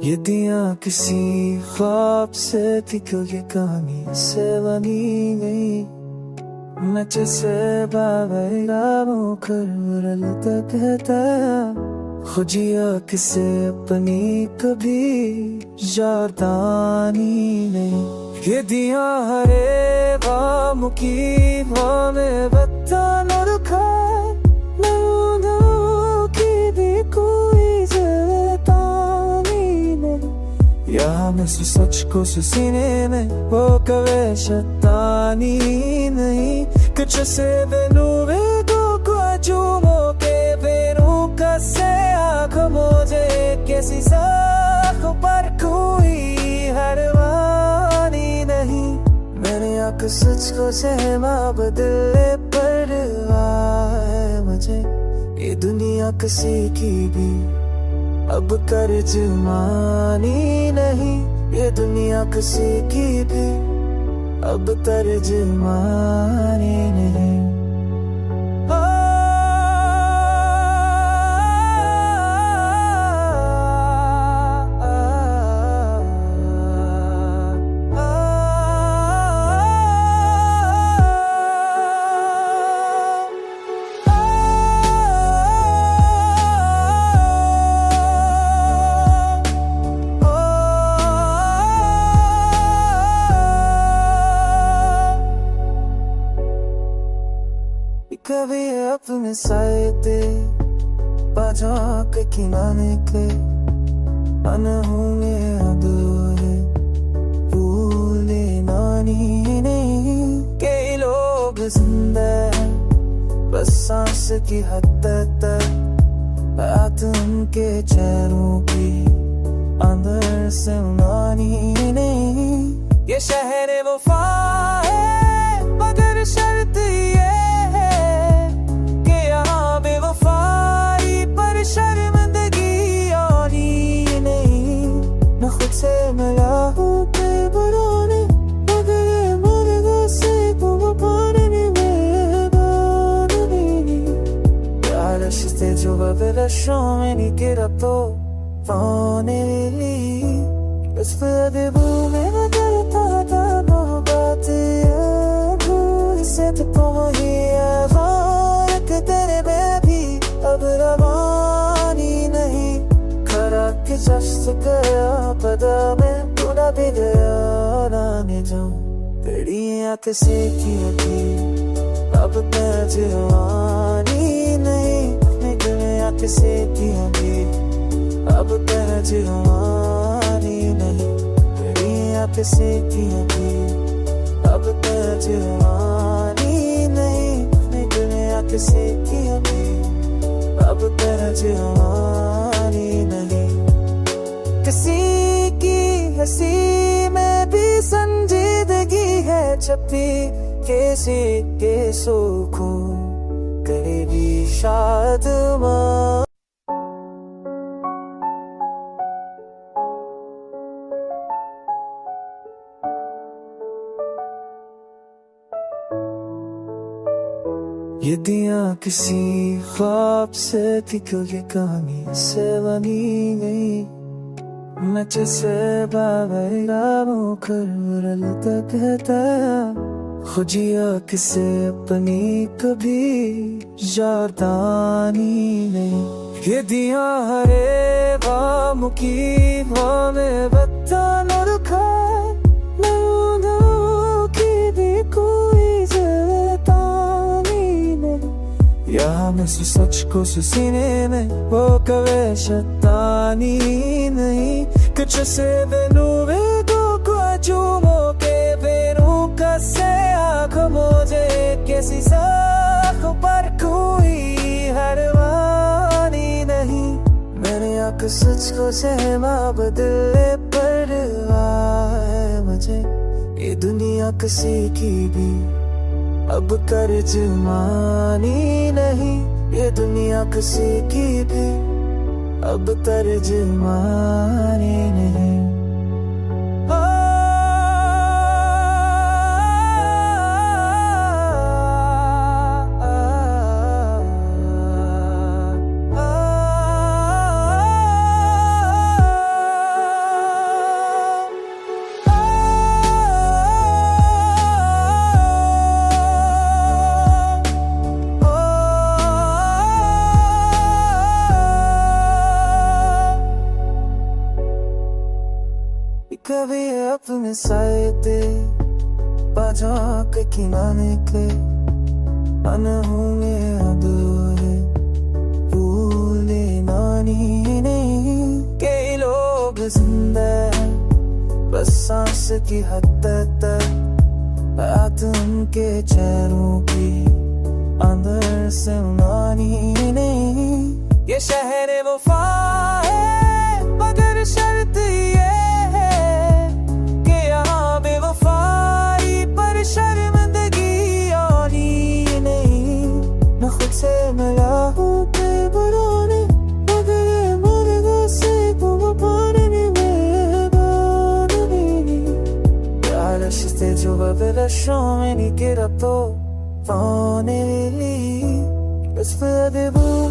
ये दिया किसी ख्वाब से थी, क्यों ये कहानी से बनी गई। मैं जैसे बाबा मुखर तक कहता खुजिया किसे अपनी कभी यादानी नहीं। ये दिया हरे बाम की में बत्ता न रखा की भी कोई जतानी नहीं। यहाँ में सच को सीने में वो कवे शतानी नहीं। कुछ से बेनू दो को चूमो के बेनू कसे आँख मोजे कैसी साख पर कोई हरवानी नहीं। मैंने आँख सच को सहमा बदले पर आए मुझे। ये दुनिया किसी की भी अब तर्जमानी नहीं। ये दुनिया किसी की भी अब तर्जमानी नहीं। कभी अपने साए ते बाजों के किनारे के अनहोंगे अधूरे भूले नानी नहीं। कई लोग जिंदा है बस सांस की हद तक, बात उनके चेहरों की अंदर से उनानी नहीं। ये शहर वफा है मगर शर्त ये शर्मिंदगी आनी नहीं। न खुद से मिला होते बुराने मगर मुर्गा से तुम पानी में बानी। प्यार रिश्ते जो बदलशों में नहीं गिरा तो पाने ली इस पर में बदलता था मोहब्बत भूल से तो पहुँची है तेरे में भी अब रवानी नहीं। खरा के जस्त गया पदा में तूना भी गया नाने जाऊं। तेरी आँख से की अभी अब तर्जमानी नहीं। निकले आँख से की अभी अब तर्जमानी नहीं। तेरी आँख से की अभी अब तर्जमानी नहीं। निकले आँख से की अभी अब तर्जमानी नहीं। किसी की हंसी में भी संजीदगी है छपी, किसी के सुकून करीबी शादमां। ये दिया किसी ख्वाब से थी, क्यों ये कहानी से बनी गई। मैं जैसे बाबा मुखर तक कहता खुजिया किसे अपनी कभी यादानी नहीं। ये दिया हरे बाम की में बत्ता न रखा की भी कोई यहाँ में सच को सीने में वो कवे शतानी नहीं। कुछ से बेनू दो को चूमो के बेनू कसे आँख मोजे कैसी साख पर कोई हरवानी नहीं। मैंने आँख सच को सहमा बदले पर आए मुझे। ये दुनिया किसी की भी अब तर्जमानी नहीं। ये दुनिया किसी की भी अब तर्जमानी नहीं। ते बाजा के किनारे के अनहोंगे अधूरे भूले नानी नहीं। कई लोग जिंदा है बस सांस की हद तक, बात उनके चेहरों की अंदर से उनानी नहीं। ये शहर वफा है मगर शर्त ये है कि यहाँ बेवफाई पर शर्मिंदगी आनी नहीं। न खुद से मिला हूँ के बुराने मगर ये मुर्गा से तुम पाने में बानी। यार रिश्ते जो बदलशों में नहीं गिरा तो पाने ली इस पर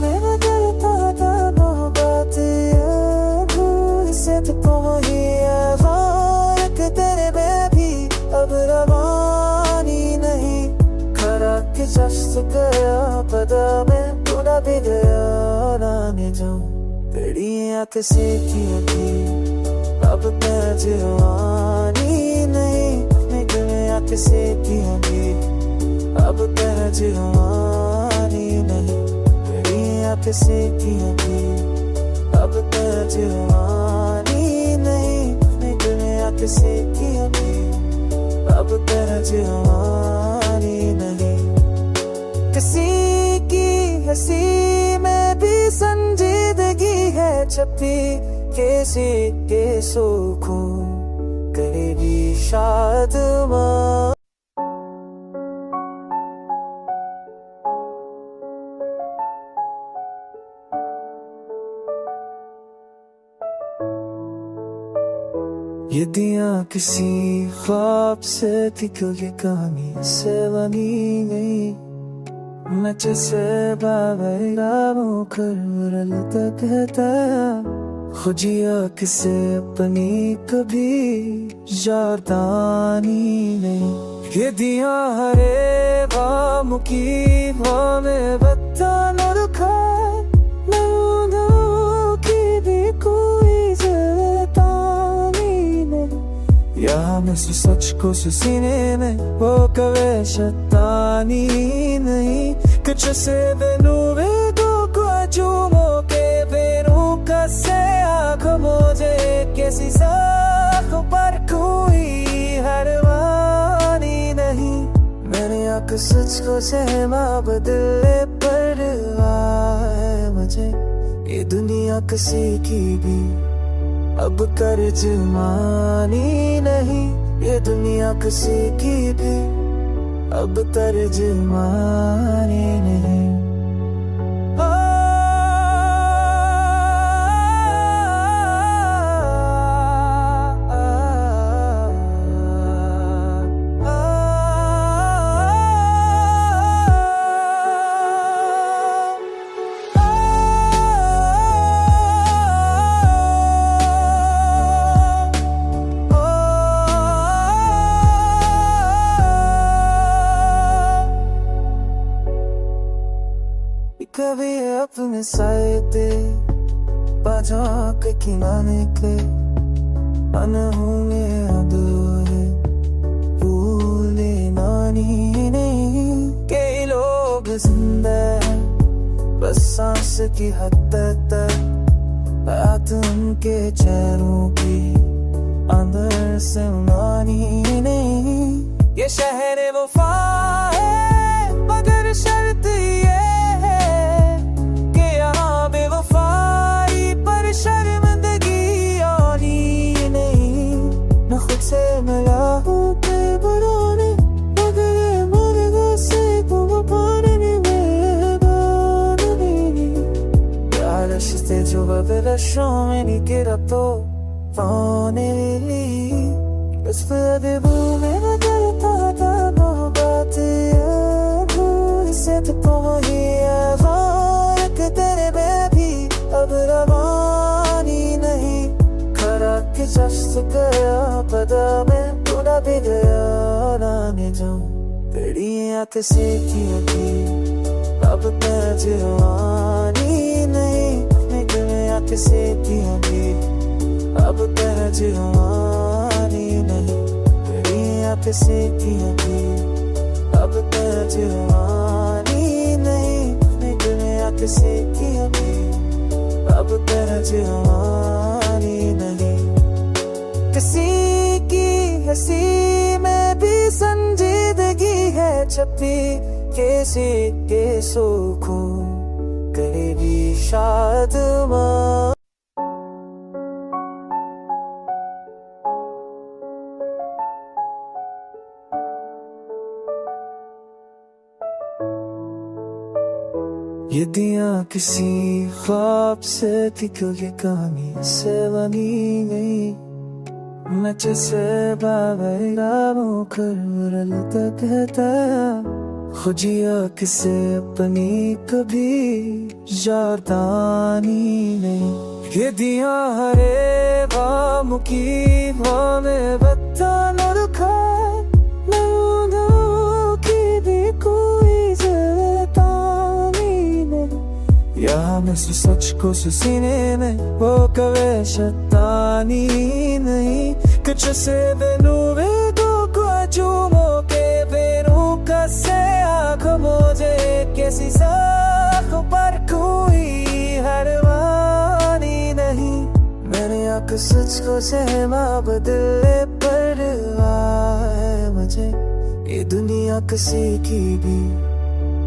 में बदलता था मोहब्बत से तो पहुँची आवाज़ तेरे में भी अब रवानी नहीं। खरा के जस्त गया पता में तूना भी गया नाने जाऊं तेरी आँख से की अब मैं जवानी नहीं। निकले आँख से की अब तेरा जवानी नहीं। तेरी आँख से की अब तेरा जवानी नहीं। निकले आँख से की अब तेरा जवानी नहीं। किसी की हंसी में भी संजीदगी है छपी, किसी के सुकून करेगी शादमां। यदियाँ किसी ख्वाब से थी क्यों ये कहानी से बनी गई। मैं जैसे बाबू कर तक कहता खुजिया किसे अपनी कभी यादानी नहीं। यदियाँ हरे बाम की में बत्ता न रुखा की भी कोई यहाँ में सच को सीने में वो कवे शतानी नहीं। कुछ से बेनूरे दो को चूमो के बेनू का से आँख मुझे कैसी साख पर कोई हरवानी नहीं। मैंने आँख सच को सहमा बदले पर आए मुझे ये दुनिया किसी की भी अब तर्जमानी नहीं। ये दुनिया किसी की भी अब तर्जमानी नहीं। कभी अपने साए ते बाजा के किनारे के अनहोंगे अधूरे भूले नानी नहीं। कई लोग जिंदा है बस सांस की हद तक, बात उनके चेहरों की अंदर से उनानी नहीं। ये शहर वफा है मगर शर्त ये शर्मिंदगी आनी नहीं। न खुद से मिला हूँ के बुराने मगर ये मुर्गा से तुम पाने में बानी। यार रिश्ते जो बदलशों में नहीं गिरा तो पाने ली इस पर में बदलता था मोहब्बत से तो पहुँची आवाज़ तेरे में भी अब रवानी नहीं। खरा के जस्त गया पता में तूना भी गया नाने जाऊं तेरी आँख से की अब मैं जवानी नहीं। निकले आँख से की अब तेरा जवानी नहीं। किसी की अभी अब तरजुमानी नहीं, दुनिया किसी की अभी अब तरजुमानी नहीं। किसी की हंसी में भी संजीदगी है छपी, किसी के सुकून करीबी शादमां। ये दिया किसी ख्वाब से थी, क्यों ये कहानी से बनी गई। मैं जैसे बाबा मुकर कहता खुजिया किसे अपनी कभी यादानी नहीं। ये दिया हरे वाम की में बत्ता न रखा, की भी कोई यहाँ में सच को सीने में वो कवे शैतानी नहीं। कुछ से बेनूरे दो को चूमो के बेनू कसे आँख मुझे किसी साख पर कोई हरवानी नहीं। मैंने आँख सच को सहमा बदले पर है मुझे, ये दुनिया किसी की भी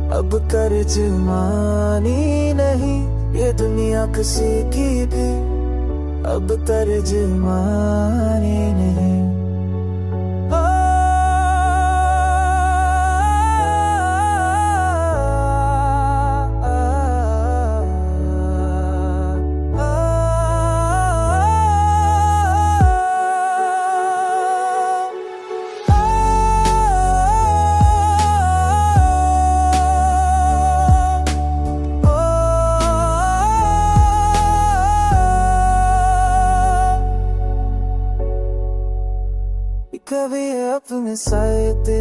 अब तरजुमानी नहीं। ये दुनिया किसी की भी अब तरजुमानी नहीं। कभी अपने साए ते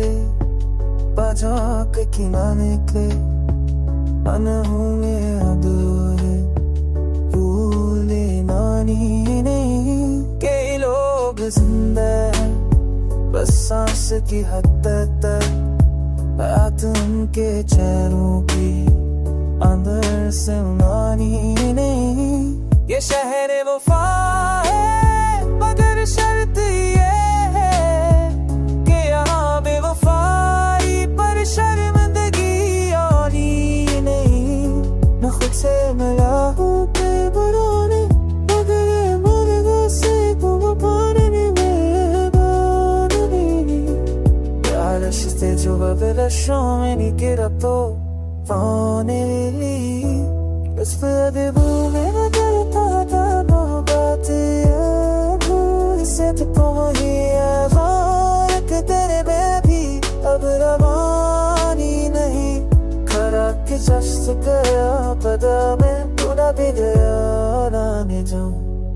बाजा के किनारे के अनहोंगे अधूरे भूले नानी नहीं। कई लोग जिंदा है बस सांस की हद तक, बात उनके चेहरों की अंदर से नानी नहीं। ये शहर वफा है मगर शर्त ये से मिला हूँ के बुराने, मगर ये मुर्गा से तुम पानी में बानी। यार रिश्ते जो बदलशों में नहीं गिरा तो पाने ली, बस पर में बदलता था मोहब्बत से तो पहुँची आवाज़ तेरे में भी अब रवानी नहीं। खरा के जस्त गया पदा में तूना भी गया नाने जाऊं,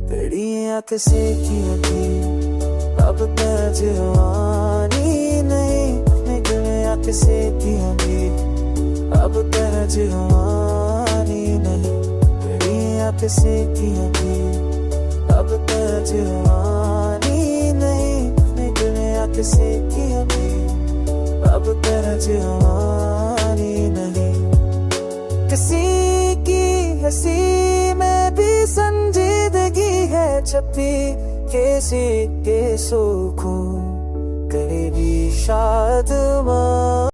तेरी आँख से की अभी अब तरजुमानी नहीं। मेरी आँख से की अभी अब तरजुमानी नहीं। तेरी आँख से की अभी अब तरजुमानी नहीं। मेरी आँख से की अभी अब तरजुमानी नहीं। किसी की हंसी में भी संजीदगी है छपी, किसी के सुकून करीबी शादमां।